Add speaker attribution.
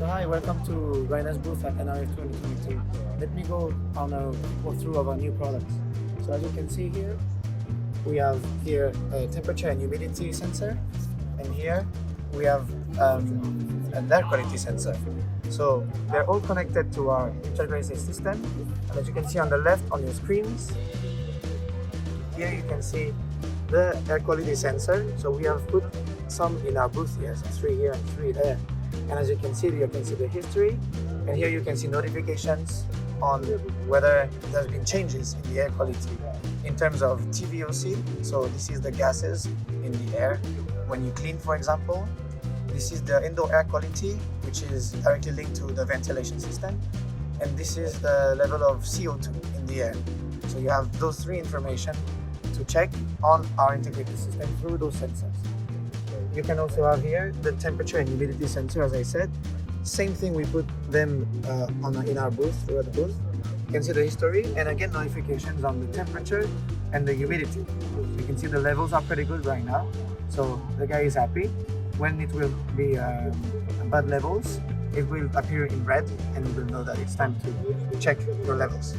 Speaker 1: So hi, welcome to RAINUS booth at NRF 2022. Let me go on a walkthrough of our new products. So as you can see here, we have here a temperature and humidity sensor, and here we have an air quality sensor. So they're all connected to our integrated system, and as you can see on the left on your screens, here you can see the air quality sensor. So we have put some in our booth here, so 3 here and 3 there. And as you can see the history, and here you can see notifications on whether there's been changes in the air quality in terms of TVOC. So this is the gases in the air when you clean, for example. This is the indoor air quality, which is directly linked to the ventilation system. And this is the level of CO2 in the air. So you have those 3 information to check on our integrated system through those sensors. You can also have here the temperature and humidity sensor, as I said. Same thing, we put them in our booth, throughout the booth. You can see the history and again notifications on the temperature and the humidity. You can see the levels are pretty good right now, so the guy is happy. When it will be bad levels, it will appear in red and you will know that it's time to check your levels.